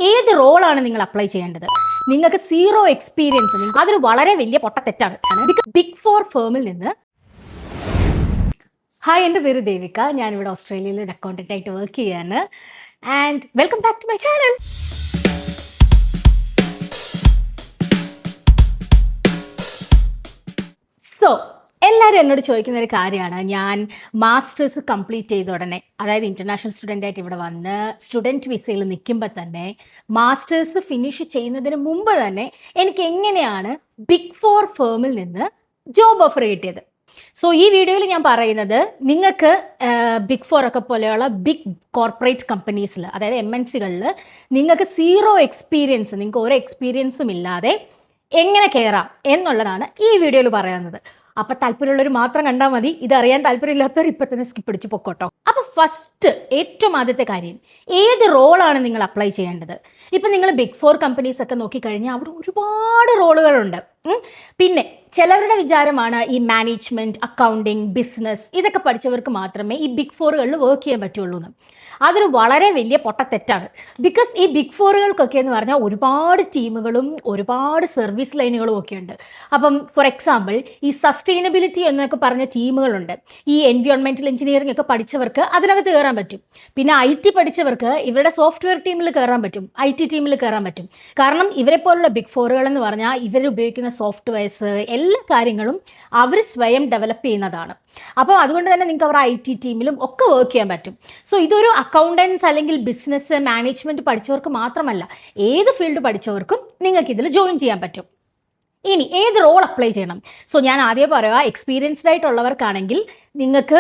ഏത് റോളാണ് നിങ്ങൾ അപ്ലൈ ചെയ്യേണ്ടത്? നിങ്ങൾക്ക് സീറോ എക്സ്പീരിയൻസ്, അതൊരു വളരെ വലിയ പൊട്ടത്തെറ്റാണ്. ബിഗ് ഫോർ ഫേമിൽ നിന്ന്. ഹായ്, എൻ്റെ പേര് ദേവിക. ഞാനിവിടെ ഓസ്ട്രേലിയയിൽ ഒരു അക്കൗണ്ടൻ്റ് ആയിട്ട് വർക്ക് ചെയ്യാണ്. And welcome back to my channel. So എല്ലാവരും എന്നോട് ചോദിക്കുന്ന ഒരു കാര്യമാണ്, ഞാൻ മാസ്റ്റേഴ്സ് കംപ്ലീറ്റ് ചെയ്ത ഉടനെ, അതായത് ഇൻ്റർനാഷണൽ സ്റ്റുഡൻ്റ് ആയിട്ട് ഇവിടെ വന്ന് സ്റ്റുഡൻറ്റ് വിസയിൽ നിൽക്കുമ്പോൾ തന്നെ, മാസ്റ്റേഴ്സ് ഫിനിഷ് ചെയ്യുന്നതിന് മുമ്പ് തന്നെ എനിക്ക് എങ്ങനെയാണ് ബിഗ് ഫോർ ഫേമിൽ നിന്ന് ജോബ് ഓഫർ കിട്ടിയത്. സോ ഈ വീഡിയോയിൽ ഞാൻ പറയുന്നത്, നിങ്ങൾക്ക് ബിഗ് ഫോർ ഒക്കെ പോലെയുള്ള ബിഗ് കോർപ്പറേറ്റ് കമ്പനീസിൽ, അതായത് MNCകളിൽ നിങ്ങൾക്ക് സീറോ എക്സ്പീരിയൻസ്, നിങ്ങൾക്ക് ഒരു എക്സ്പീരിയൻസും ഇല്ലാതെ എങ്ങനെ കയറാം എന്നുള്ളതാണ് ഈ വീഡിയോയിൽ പറയുന്നത്. അപ്പൊ താല്പര്യമുള്ളവർ മാത്രം കണ്ടാൽ മതി. ഇതറിയാൻ താല്പര്യമില്ലാത്തവർ ഇപ്പൊ തന്നെ സ്കിപ്പ് അടിച്ച് പൊക്കോട്ടോ. അപ്പൊ ഫസ്റ്റ്, ഏറ്റവും ആദ്യത്തെ കാര്യം, ഏത് റോളാണ് നിങ്ങൾ അപ്ലൈ ചെയ്യേണ്ടത്? ഇപ്പം നിങ്ങൾ ബിഗ് ഫോർ കമ്പനീസ് ഒക്കെ നോക്കിക്കഴിഞ്ഞാൽ അവിടെ ഒരുപാട് റോളുകളുണ്ട്. പിന്നെ ചിലവരുടെ വിചാരമാണ് ഈ മാനേജ്മെന്റ്, അക്കൗണ്ടിങ്, ബിസിനസ് ഇതൊക്കെ പഠിച്ചവർക്ക് മാത്രമേ ഈ ബിഗ് ഫോറുകളിൽ വർക്ക് ചെയ്യാൻ പറ്റുള്ളൂ എന്ന്. അതൊരു വളരെ വലിയ പൊട്ടത്തെറ്റാണ്. ബിക്കോസ് ഈ ബിഗ് ഫോറുകൾക്കൊക്കെ എന്ന് പറഞ്ഞാൽ ഒരുപാട് ടീമുകളും ഒരുപാട് സർവീസ് ലൈനുകളും ഒക്കെ ഉണ്ട്. അപ്പം ഫോർ എക്സാമ്പിൾ, ഈ സസ്റ്റൈനബിലിറ്റി എന്നൊക്കെ പറഞ്ഞ ടീമുകളുണ്ട്. ഈ എൻവയോൺമെന്റൽ എഞ്ചിനീയറിംഗ് ഒക്കെ പഠിച്ചവർക്ക് അതിനകത്ത് കയറാൻ പറ്റും. പിന്നെ IT പഠിച്ചവർക്ക് ഇവരുടെ സോഫ്റ്റ്വെയർ ടീമിൽ കയറാൻ പറ്റും, IT ടീമിൽ കയറാൻ പറ്റും. കാരണം ഇവരെ പോലുള്ള ബിഗ് ഫോറുകൾ എന്ന് പറഞ്ഞാൽ ഇവർ ഉപയോഗിക്കുന്ന സോഫ്റ്റ്വെയർസ് എല്ലാ കാര്യങ്ങളും അവർ സ്വയം ഡെവലപ്പ് ചെയ്യുന്നതാണ്. അപ്പോൾ അതുകൊണ്ട് തന്നെ നിങ്ങൾക്ക് അവരുടെ IT ടീമിലും ഒക്കെ വർക്ക് ചെയ്യാൻ പറ്റും. സോ ഇതൊരു അക്കൗണ്ടൻസ് അല്ലെങ്കിൽ ബിസിനസ് മാനേജ്മെന്റ് പഠിച്ചവർക്ക് മാത്രമല്ല, ഏത് ഫീൽഡ് പഠിച്ചവർക്കും നിങ്ങൾക്ക് ഇതിൽ ജോയിൻ ചെയ്യാൻ പറ്റും. ഇനി ഏത് റോൾ അപ്ലൈ ചെയ്യണം? സോ ഞാൻ ആദ്യം പറയുക, എക്സ്പീരിയൻസ്ഡ് ആയിട്ടുള്ളവർക്കാണെങ്കിൽ നിങ്ങൾക്ക്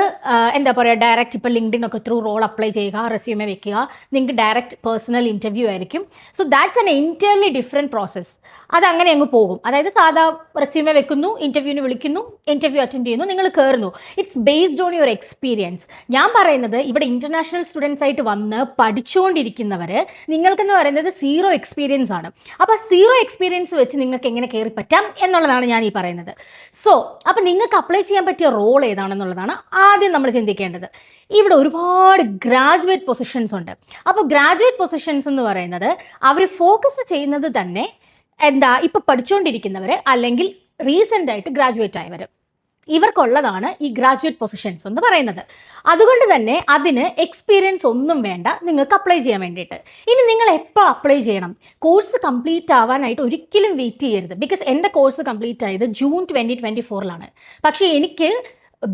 എന്താ പറയുക, ഡയറക്റ്റ് ഇപ്പോൾ ലിങ്ക്ഡിൻ ഒക്കെ ത്രൂ റോൾ അപ്ലൈ ചെയ്യുക, റെസ്യൂമെ വെക്കുക, നിങ്ങൾക്ക് ഡയറക്റ്റ് പേഴ്സണൽ ഇൻ്റർവ്യൂ ആയിരിക്കും. So that's an entirely different process. അതങ്ങനെ അങ്ങ് പോകും. അതായത് സാധാ റെസ്യൂമെ വെക്കുന്നു, ഇൻ്റർവ്യൂവിന് വിളിക്കുന്നു, ഇൻ്റർവ്യൂ അറ്റൻഡ് ചെയ്യുന്നു, നിങ്ങൾ കയറുന്നു. It's based on your experience. ഞാൻ പറയുന്നത്, ഇവിടെ ഇൻ്റർനാഷണൽ സ്റ്റുഡൻസ് ആയിട്ട് വന്ന് പഠിച്ചുകൊണ്ടിരിക്കുന്നവർ, നിങ്ങൾക്കെന്ന് പറയുന്നത് സീറോ എക്സ്പീരിയൻസ് ആണ്. അപ്പോൾ സീറോ എക്സ്പീരിയൻസ് വെച്ച് നിങ്ങൾക്ക് എങ്ങനെ കയറി പറ്റാം എന്നുള്ളതാണ് ഞാൻ ഈ പറയുന്നത്. സോ അപ്പോൾ നിങ്ങൾക്ക് അപ്ലൈ ചെയ്യാൻ പറ്റിയ റോൾ ഏതാണെന്നുള്ളതാണ് ആദ്യം നമ്മൾ ചിന്തിക്കേണ്ടത്. ഇവിടെ ഒരുപാട് ഗ്രാജുവേറ്റ് പൊസിഷൻസ് ഉണ്ട്. അപ്പോൾ ഗ്രാജുവേറ്റ് പൊസിഷൻസ് എന്ന് പറയുന്നത് അവർ ഫോക്കസ് ചെയ്യുന്നത് തന്നെ ഇപ്പം പഠിച്ചുകൊണ്ടിരിക്കുന്നവർ അല്ലെങ്കിൽ റീസെൻ്റ് ആയിട്ട് ഗ്രാജുവേറ്റ് ആയവർ, ഇവർക്കുള്ളതാണ് ഈ ഗ്രാജുവേറ്റ് പൊസിഷൻസ് എന്ന് പറയുന്നത്. അതുകൊണ്ട് തന്നെ അതിന് എക്സ്പീരിയൻസ് ഒന്നും വേണ്ട നിങ്ങൾക്ക് അപ്ലൈ ചെയ്യാൻ വേണ്ടിയിട്ട്. ഇനി നിങ്ങൾ എപ്പോൾ അപ്ലൈ ചെയ്യണം? കോഴ്സ് കംപ്ലീറ്റ് ആവാനായിട്ട് ഒരിക്കലും വെയിറ്റ് ചെയ്യരുത്. ബിക്കോസ് എൻ്റെ കോഴ്സ് കംപ്ലീറ്റ് ആയത് ജൂൺ 2024 പക്ഷേ എനിക്ക്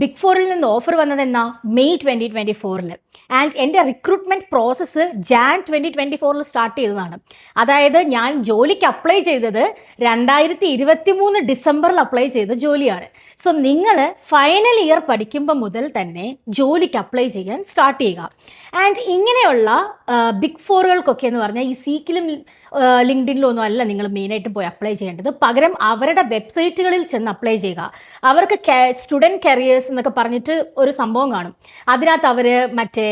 ബിഗ് ഫോറിൽ നിന്ന് ഓഫർ വന്നത് എന്നാ മെയ് 2024. ആൻഡ് എൻ്റെ റിക്രൂട്ട്മെൻറ്റ് പ്രോസസ്സ് ജാൻ 2024 സ്റ്റാർട്ട് ചെയ്തതാണ്. അതായത് ഞാൻ ജോലിക്ക് അപ്ലൈ ചെയ്തത് 2023 ഡിസംബറിൽ അപ്ലൈ ചെയ്ത ജോലിയാണ്. സോ നിങ്ങൾ ഫൈനൽ ഇയർ പഠിക്കുമ്പോൾ മുതൽ തന്നെ ജോലിക്ക് അപ്ലൈ ചെയ്യാൻ സ്റ്റാർട്ട് ചെയ്യുക. ആൻഡ് ഇങ്ങനെയുള്ള ബിഗ് ഫോറുകൾക്കൊക്കെ എന്ന് പറഞ്ഞാൽ ഈ സീക്കിലും ലിങ്ക്ഡിനിലും ഒന്നും അല്ല നിങ്ങൾ മെയിനായിട്ടും പോയി അപ്ലൈ ചെയ്യേണ്ടത്. പകരം അവരുടെ വെബ്സൈറ്റുകളിൽ ചെന്ന് അപ്ലൈ ചെയ്യുക. അവർക്ക് സ്റ്റുഡൻറ്റ് കരിയേഴ്സ് എന്നൊക്കെ പറഞ്ഞിട്ട് ഒരു സംഭവം കാണും. അതിനകത്ത് അവർ മറ്റേ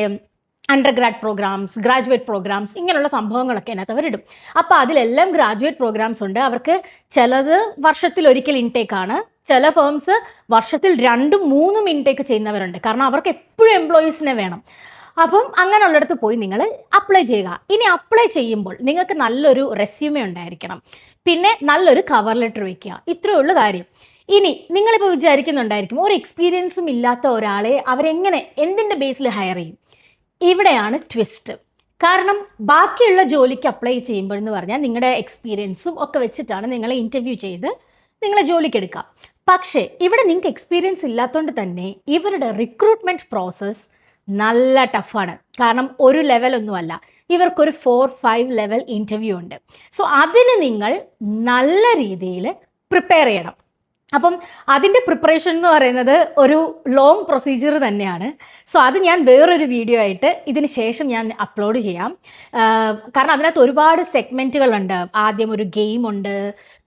under grad programs, graduate programs, ഇങ്ങനെയുള്ള സംഭവങ്ങളൊക്കെ അതിനകത്ത് അവരിടും. അപ്പോൾ അതിലെല്ലാം ഗ്രാജുവേറ്റ് പ്രോഗ്രാംസ് ഉണ്ട്. അവർക്ക് ചിലത് വർഷത്തിൽ ഒരിക്കൽ ഇൻടേക്കാണ്, ചില ഫേംസ് വർഷത്തിൽ 2-3 ഇൻടേക്ക് ചെയ്യുന്നവരുണ്ട്. കാരണം അവർക്ക് എപ്പോഴും എംപ്ലോയീസിനെ വേണം. അപ്പം അങ്ങനെയുള്ളിടത്ത് പോയി നിങ്ങൾ അപ്ലൈ ചെയ്യുക. ഇനി അപ്ലൈ ചെയ്യുമ്പോൾ നിങ്ങൾക്ക് നല്ലൊരു റെസ്യൂമെ ഉണ്ടായിരിക്കണം, പിന്നെ നല്ലൊരു കവർ ലെറ്റർ വയ്ക്കുക. ഇത്രയേ ഉള്ളൂ കാര്യം. ഇനി നിങ്ങളിപ്പോൾ വിചാരിക്കുന്നുണ്ടായിരിക്കും, ഒരു എക്സ്പീരിയൻസും ഇല്ലാത്ത ഒരാളെ അവരെങ്ങനെ എന്തിൻ്റെ ബേസിൽ ഹയർ ചെയ്യും? ഇവിടെയാണ് ട്വിസ്റ്റ്. കാരണം ബാക്കിയുള്ള ജോലിക്ക് അപ്ലൈ ചെയ്യുമ്പോൾ എന്ന് പറഞ്ഞാൽ നിങ്ങളുടെ എക്സ്പീരിയൻസും ഒക്കെ വെച്ചിട്ടാണ് നിങ്ങളെ ഇൻ്റർവ്യൂ ചെയ്ത് നിങ്ങളെ ജോലിക്ക് എടുക്കുക. പക്ഷേ ഇവിടെ നിങ്ങൾക്ക് എക്സ്പീരിയൻസ് ഇല്ലാത്തതുകൊണ്ട് തന്നെ ഇവരുടെ റിക്രൂട്ട്മെൻറ്റ് പ്രോസസ്സ് നല്ല ടഫാണ്. കാരണം ഒരു ലെവലൊന്നുമല്ല, ഇവർക്കൊരു 4-5 ലെവൽ ഇൻ്റർവ്യൂ ഉണ്ട്. സോ അതിന് നിങ്ങൾ നല്ല രീതിയിൽ പ്രിപ്പയർ ചെയ്യണം. അപ്പം അതിൻ്റെ പ്രിപ്പറേഷൻ എന്ന് പറയുന്നത് ഒരു ലോങ് പ്രൊസീജിയർ തന്നെയാണ്. സോ അത് ഞാൻ വേറൊരു വീഡിയോ ആയിട്ട് ഇതിന് ശേഷം ഞാൻ അപ്ലോഡ് ചെയ്യാം. കാരണം അതിനകത്ത് ഒരുപാട് സെഗ്മെൻറ്റുകളുണ്ട്. ആദ്യം ഒരു ഗെയിമുണ്ട്,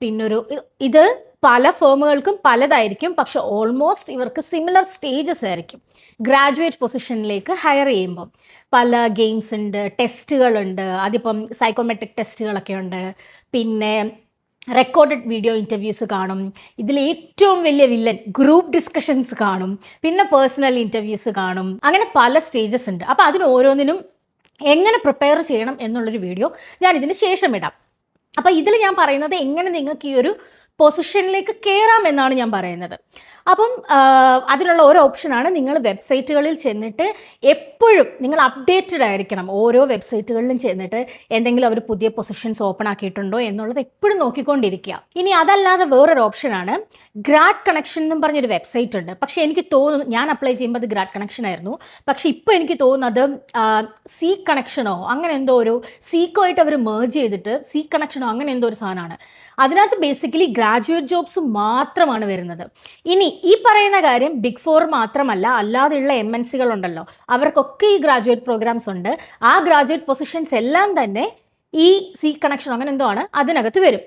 പിന്നൊരു ഇത് പല ഫേമുകൾക്കും പലതായിരിക്കും, പക്ഷെ ഓൾമോസ്റ്റ് ഇവർക്ക് സിമിലർ സ്റ്റേജസ് ആയിരിക്കും. ഗ്രാജുവേറ്റ് പൊസിഷനിലേക്ക് ഹയർ ചെയ്യുമ്പം പല ഗെയിംസ് ഉണ്ട്, ടെസ്റ്റുകളുണ്ട്. അതിപ്പം സൈക്കോമെട്രിക് ടെസ്റ്റുകളൊക്കെ ഉണ്ട്, പിന്നെ റെക്കോർഡഡ് വീഡിയോ ഇൻ്റർവ്യൂസ് കാണും. ഇതിൽ ഏറ്റവും വലിയ വില്ലൻ ഗ്രൂപ്പ് ഡിസ്കഷൻസ് കാണും, പിന്നെ പേഴ്സണൽ ഇൻ്റർവ്യൂസ് കാണും. അങ്ങനെ പല സ്റ്റേജസ് ഉണ്ട്. അപ്പോൾ അതിന് ഓരോന്നിനും എങ്ങനെ പ്രിപ്പയർ ചെയ്യണം എന്നുള്ളൊരു വീഡിയോ ഞാൻ ഇതിന് ശേഷം ഇടാം. അപ്പോൾ ഇതിൽ ഞാൻ പറയുന്നത് എങ്ങനെ നിങ്ങൾക്ക് ഈ ഒരു പൊസിഷനിലേക്ക് കയറാം എന്നാണ് ഞാൻ പറയുന്നത്. അപ്പം അതിനുള്ള ഒരു ഓപ്ഷനാണ് നിങ്ങൾ വെബ്സൈറ്റുകളിൽ ചെന്നിട്ട് എപ്പോഴും നിങ്ങൾ അപ്ഡേറ്റഡ് ആയിരിക്കണം. ഓരോ വെബ്സൈറ്റുകളിലും ചെന്നിട്ട് എന്തെങ്കിലും അവർ പുതിയ പൊസിഷൻസ് ഓപ്പൺ ആക്കിയിട്ടുണ്ടോ എന്നുള്ളത് എപ്പോഴും നോക്കിക്കൊണ്ടിരിക്കുക. ഇനി അതല്ലാതെ വേറൊരു ഓപ്ഷനാണ് ഗ്രാഡ് കണക്ഷൻ എന്നും പറഞ്ഞൊരു വെബ്സൈറ്റ് ഉണ്ട്. പക്ഷേ എനിക്ക് തോന്നുന്നു, ഞാൻ അപ്ലൈ ചെയ്യുമ്പോൾ അത് ഗ്രാഡ് കണക്ഷൻ ആയിരുന്നു. പക്ഷേ ഇപ്പോൾ എനിക്ക് തോന്നുന്നത് സി കണക്ഷനോ അങ്ങനെ എന്തോ ഒരു സീക്കോ ആയിട്ട് അവർ മേർജ് ചെയ്തിട്ട് സി കണക്ഷനോ അങ്ങനെ എന്തോ ഒരു സാധനമാണ്. അതിനകത്ത് ബേസിക്കലി ഗ്രാജുവേറ്റ് ജോബ്സ് മാത്രമാണ് വരുന്നത്. ഇനി ഈ പറയുന്ന കാര്യം ബിഗ് 4 മാത്രമല്ല, അല്ലാതെയുള്ള MNCകൾ ഉണ്ടല്ലോ, അവർക്കൊക്കെ ഈ ഗ്രാജുവേറ്റ് പ്രോഗ്രാംസ് ഉണ്ട്. ആ ഗ്രാജുവേറ്റ് പൊസിഷൻസ് എല്ലാം തന്നെ ഈ സി കണക്ഷൻ അങ്ങനെ എന്തോ ആണ് അതിനകത്ത് വരും.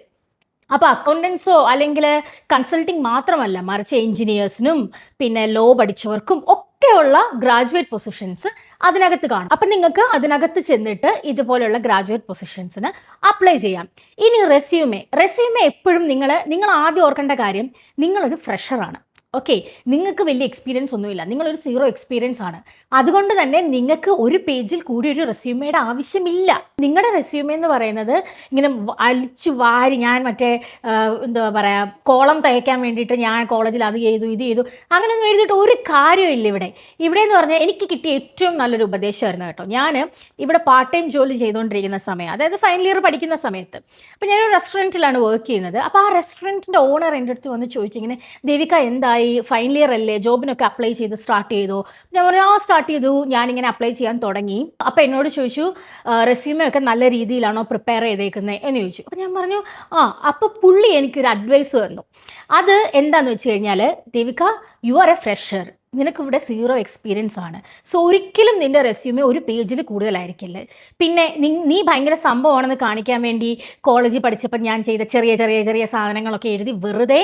അപ്പോൾ അക്കൗണ്ടൻസോ അല്ലെങ്കിൽ കൺസൾട്ടിങ് മാത്രമല്ല, മറിച്ച് എഞ്ചിനീയേഴ്സിനും പിന്നെ ലോ പഠിച്ചവർക്കും ഒക്കെയുള്ള ഗ്രാജുവേറ്റ് പൊസിഷൻസ് അതിനകത്ത് കാണും. അപ്പം നിങ്ങൾക്ക് അതിനകത്ത് ചെന്നിട്ട് ഇതുപോലെയുള്ള ഗ്രാജുവേറ്റ് പൊസിഷൻസിന് അപ്ലൈ ചെയ്യാം. ഇനി റെസ്യൂമെ എപ്പോഴും നിങ്ങൾ ആദ്യം ഓർക്കേണ്ട കാര്യം, നിങ്ങളൊരു ഫ്രഷറാണ്. ഓക്കെ, നിങ്ങൾക്ക് വലിയ എക്സ്പീരിയൻസ് ഒന്നുമില്ല, നിങ്ങളൊരു 0 എക്സ്പീരിയൻസ് ആണ്. അതുകൊണ്ട് തന്നെ നിങ്ങൾക്ക് ഒരു പേജിൽ കൂടി ഒരു റെസ്യൂമയുടെ ആവശ്യമില്ല. നിങ്ങളുടെ റെസ്യൂമെ എന്ന് പറയുന്നത് ഇങ്ങനെ അലിച്ചു വാരി, ഞാൻ മറ്റേ എന്താ പറയുക, കോളം തയ്ക്കാൻ വേണ്ടിയിട്ട് ഞാൻ കോളേജിൽ അത് ചെയ്തു ഇത് ചെയ്തു അങ്ങനെയൊന്നും എഴുതിയിട്ട് ഒരു കാര്യമില്ല. ഇവിടെ എന്ന് പറഞ്ഞാൽ എനിക്ക് കിട്ടിയ ഏറ്റവും നല്ലൊരു ഉപദേശമായിരുന്നു കേട്ടോ. ഞാൻ ഇവിടെ പാർട്ട് ടൈം ജോലി ചെയ്തുകൊണ്ടിരിക്കുന്ന സമയം, അതായത് ഫൈനൽ ഇയർ പഠിക്കുന്ന സമയത്ത്, അപ്പോൾ ഞാനൊരു റെസ്റ്റോറൻറ്റിലാണ് വർക്ക് ചെയ്യുന്നത്. അപ്പോൾ ആ റെസ്റ്റോറൻറ്റിൻ്റെ ഓണർ എൻ്റെ അടുത്ത് വന്ന് ചോദിച്ചിങ്ങനെ, ദേവിക എന്തായി, ഫൈനൽ ഇയർ അല്ലേ, ജോബിനൊക്കെ അപ്ലൈ ചെയ്ത് സ്റ്റാർട്ട് ചെയ്തോ? ഞാൻ പറഞ്ഞു സ്റ്റാർട്ട് ചെയ്തു, ഞാനിങ്ങനെ അപ്ലൈ ചെയ്യാൻ തുടങ്ങി. അപ്പോൾ എന്നോട് ചോദിച്ചു റെസ്യൂമെ ഒക്കെ നല്ല രീതിയിലാണോ പ്രിപ്പയർ ചെയ്തേക്കുന്നത് എന്ന് ചോദിച്ചു. അപ്പോൾ ഞാൻ പറഞ്ഞു അപ്പോൾ പുള്ളി എനിക്കൊരു അഡ്വൈസ് തന്നു. അത് എന്താണെന്ന് വെച്ച് കഴിഞ്ഞാൽ, Devika you are a fresher, നിനക്കിവിടെ 0 എക്സ്പീരിയൻസ് ആണ്. സോ ഒരിക്കലും നിൻ്റെ റെസ്യൂമെ ഒരു പേജിൽ കൂടുതലായിരിക്കില്ല. പിന്നെ നീ ഭയങ്കര സംഭവമാണെന്ന് കാണിക്കാൻ വേണ്ടി കോളേജിൽ പഠിച്ചപ്പോൾ ഞാൻ ചെയ്ത ചെറിയ ചെറിയ ചെറിയ സാധനങ്ങളൊക്കെ എഴുതി വെറുതെ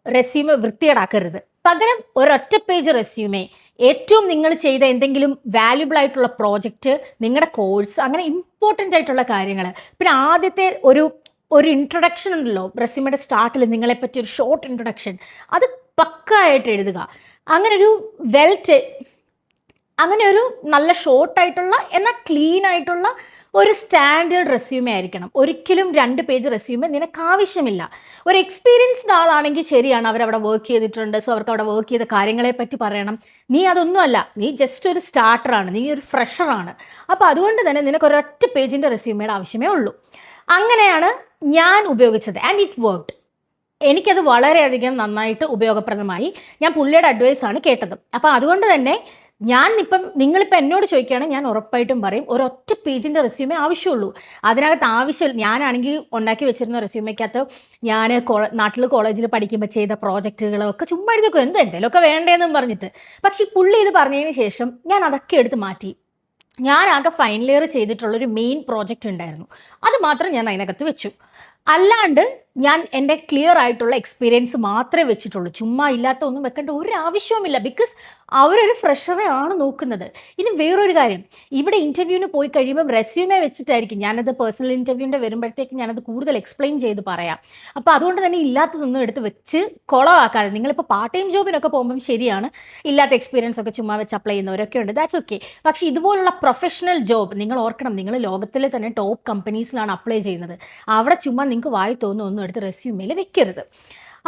റെസ്യൂമെ വൃത്തികേടാക്കരുത്. പകരം ഒരൊറ്റ പേജ് റെസ്യൂമെ, ഏറ്റവും നിങ്ങൾ ചെയ്ത എന്തെങ്കിലും വാല്യുബിൾ ആയിട്ടുള്ള പ്രോജക്റ്റ്, നിങ്ങളുടെ കോഴ്സ്, അങ്ങനെ ഇമ്പോർട്ടൻ്റ് ആയിട്ടുള്ള കാര്യങ്ങൾ, പിന്നെ ആദ്യത്തെ ഒരു ഇൻട്രൊഡക്ഷൻ ഉണ്ടല്ലോ റെസ്യൂമയുടെ സ്റ്റാർട്ടിൽ, നിങ്ങളെപ്പറ്റി ഒരു ഷോർട്ട് ഇൻട്രൊഡക്ഷൻ, അത് പക്കായിട്ട് എഴുതുക. അങ്ങനെ ഒരു നല്ല ഷോർട്ടായിട്ടുള്ള എന്നാൽ ക്ലീൻ ആയിട്ടുള്ള ഒരു സ്റ്റാൻഡേർഡ് റെസ്യൂമെ ആയിരിക്കണം. ഒരിക്കലും 2 പേജ് റെസ്യൂമെ നിനക്ക് ആവശ്യമില്ല. ഒരു എക്സ്പീരിയൻസ്ഡ് ആളാണെങ്കിൽ ശരിയാണ്, അവരവിടെ വർക്ക് ചെയ്തിട്ടുണ്ട്, സോ അവർക്ക് അവിടെ വർക്ക് ചെയ്ത കാര്യങ്ങളെ പറ്റി പറയണം. നീ അതൊന്നുമല്ല, നീ ജസ്റ്റ് ഒരു സ്റ്റാർട്ടറാണ്, നീ ഒരു ഫ്രഷറാണ്. അപ്പോൾ അതുകൊണ്ട് തന്നെ നിനക്ക് ഒരൊറ്റ പേജിൻ്റെ റെസ്യൂമയുടെ ആവശ്യമേ ഉള്ളൂ. അങ്ങനെയാണ് ഞാൻ ഉപയോഗിച്ചത്, ആൻഡ് ഇറ്റ് വർക്ക്ഡ്. എനിക്കത് വളരെയധികം നന്നായിട്ട് ഉപയോഗപ്രദമായി. ഞാൻ പുള്ളിയുടെ അഡ്വൈസാണ് കേട്ടത്. അപ്പോൾ അതുകൊണ്ട് തന്നെ നിങ്ങളിപ്പോൾ എന്നോട് ചോദിക്കുകയാണെങ്കിൽ ഞാൻ ഉറപ്പായിട്ടും പറയും ഒരൊറ്റ പേജിൻ്റെ റെസ്യൂമേ ആവശ്യമുള്ളൂ. അതിനകത്ത് ഞാനാണെങ്കിൽ ഉണ്ടാക്കി വെച്ചിരുന്ന റെസ്യൂമേക്കകത്ത് ഞാൻ നാട്ടിൽ കോളേജിൽ പഠിക്കുമ്പോൾ ചെയ്ത പ്രോജക്റ്റുകളൊക്കെ ചുമ്മാ എഴുതിയൊക്കെ എന്തെങ്കിലുമൊക്കെ വേണ്ടേന്നും പറഞ്ഞിട്ട്. പക്ഷേ പുള്ളി ഇത് പറഞ്ഞതിന് ശേഷം ഞാൻ അതൊക്കെ എടുത്ത് മാറ്റി. ഞാനാകെ ഫൈനൽ ഇയർ ചെയ്തിട്ടുള്ളൊരു മെയിൻ പ്രോജക്റ്റ് ഉണ്ടായിരുന്നു, അത് മാത്രം ഞാൻ അതിനകത്ത് വെച്ചു. അല്ലാണ്ട് ഞാൻ എൻ്റെ ക്ലിയർ ആയിട്ടുള്ള എക്സ്പീരിയൻസ് മാത്രമേ വെച്ചിട്ടുള്ളൂ. ചുമ്മാ ഇല്ലാത്ത ഒന്നും വെക്കേണ്ട ഒരു ആവശ്യവുമില്ല. ബിക്കോസ് അവരൊരു ഫ്രഷറെ ആണ് നോക്കുന്നത്. ഇനി വേറൊരു കാര്യം, ഇവിടെ ഇൻ്റർവ്യൂവിന് പോയി കഴിയുമ്പം റെസ്യൂമെ വെച്ചിട്ടായിരിക്കും, ഞാനത് പേഴ്സണൽ ഇൻ്റർവ്യൂവിൻ്റെ വരുമ്പോഴത്തേക്ക് ഞാനത് കൂടുതൽ എക്സ്പ്ലെയിൻ ചെയ്ത് പറയാം. അപ്പോൾ അതുകൊണ്ട് തന്നെ ഇല്ലാത്തതൊന്നും എടുത്ത് വെച്ച് കുളമാക്കാതെ, നിങ്ങളിപ്പോൾ പാർട്ട് ടൈം ജോബിനൊക്കെ പോകുമ്പം ശരിയാണ്, ഇല്ലാത്ത എക്സ്പീരിയൻസ് ഒക്കെ ചുമ്മാ വെച്ച് അപ്ലൈ ചെയ്യുന്നവരൊക്കെ ഉണ്ട്, ദാറ്റ്സ് ഓക്കെ. പക്ഷേ ഇതുപോലുള്ള പ്രൊഫഷണൽ ജോബ് നിങ്ങൾ ഓർക്കണം, നിങ്ങൾ ലോകത്തിലെ തന്നെ ടോപ്പ് കമ്പനീസിലാണ് അപ്ലൈ ചെയ്യുന്നത്. അവിടെ ചുമ്മാ നിങ്ങൾക്ക് വായി തോന്നുന്ന ഒന്നും എടുത്ത് റെസ്യൂമേൽ വെക്കരുത്.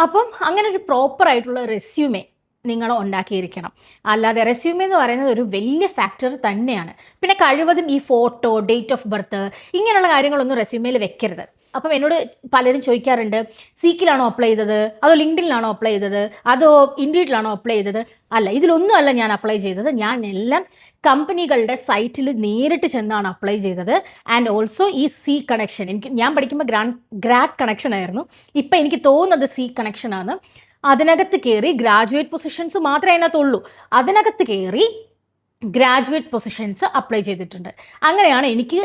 അപ്പം അങ്ങനെ ഒരു പ്രോപ്പറായിട്ടുള്ള റെസ്യൂമെ നിങ്ങൾ ഉണ്ടാക്കിയിരിക്കണം. അല്ലാതെ റെസ്യൂമെ എന്ന് പറയുന്നത് ഒരു വലിയ ഫാക്ടർ തന്നെയാണ്. പിന്നെ കഴിവതും ഈ ഫോട്ടോ, ഡേറ്റ് ഓഫ് ബർത്ത്, ഇങ്ങനെയുള്ള കാര്യങ്ങളൊന്നും റെസ്യൂമേൽ വെക്കരുത്. അപ്പം എന്നോട് പലരും ചോദിക്കാറുണ്ട്, സീക്കിലാണോ അപ്ലൈ ചെയ്തത്, അതോ ലിങ്ക്ഡിനിലാണോ അപ്ലൈ ചെയ്തത്, അതോ ഇൻഡീഡിലാണോ അപ്ലൈ ചെയ്തത്? അല്ല, ഇതിലൊന്നും അല്ല ഞാൻ അപ്ലൈ ചെയ്തത്. ഞാൻ എല്ലാം കമ്പനികളുടെ സൈറ്റിൽ നേരിട്ട് ചെന്നാണ് അപ്ലൈ ചെയ്തത്. ആൻഡ് ഓൾസോ ഈ സി കണക്ഷൻ, ഞാൻ പഠിക്കുമ്പോൾ ഗ്രാഡ് കണക്ഷൻ ആയിരുന്നു, ഇപ്പം എനിക്ക് തോന്നുന്നത് സി കണക്ഷനാണ്. അതിനകത്ത് കയറി ഗ്രാജുവേറ്റ് പൊസിഷൻസ് മാത്രമേ അതിനകത്തുള്ളൂ. അതിനകത്ത് കയറി ഗ്രാജുവേറ്റ് പൊസിഷൻസ് അപ്ലൈ ചെയ്തിട്ടുണ്ട്. അങ്ങനെയാണ് എനിക്ക്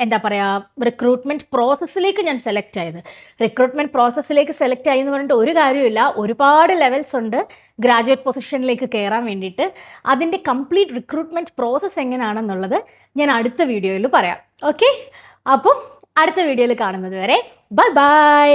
എന്താ പറയുക, റിക്രൂട്ട്മെൻറ്റ് പ്രോസസ്സിലേക്ക് ഞാൻ സെലക്ട് ആയത്. റിക്രൂട്ട്മെൻറ്റ് പ്രോസസ്സിലേക്ക് സെലക്ട് ആയി എന്ന് പറഞ്ഞിട്ട് ഒരു കാര്യമില്ല, ഒരുപാട് ലെവൽസ് ഉണ്ട് ഗ്രാജുവേറ്റ് പൊസിഷനിലേക്ക് കയറാൻ വേണ്ടിയിട്ട്. അതിൻ്റെ കംപ്ലീറ്റ് റിക്രൂട്ട്മെൻറ്റ് പ്രോസസ്സ് എങ്ങനെയാണെന്നുള്ളത് ഞാൻ അടുത്ത വീഡിയോയിൽ പറയാം. ഓക്കെ, അപ്പം അടുത്ത വീഡിയോയിൽ കാണുന്നത് വരെ ബൈ ബൈ.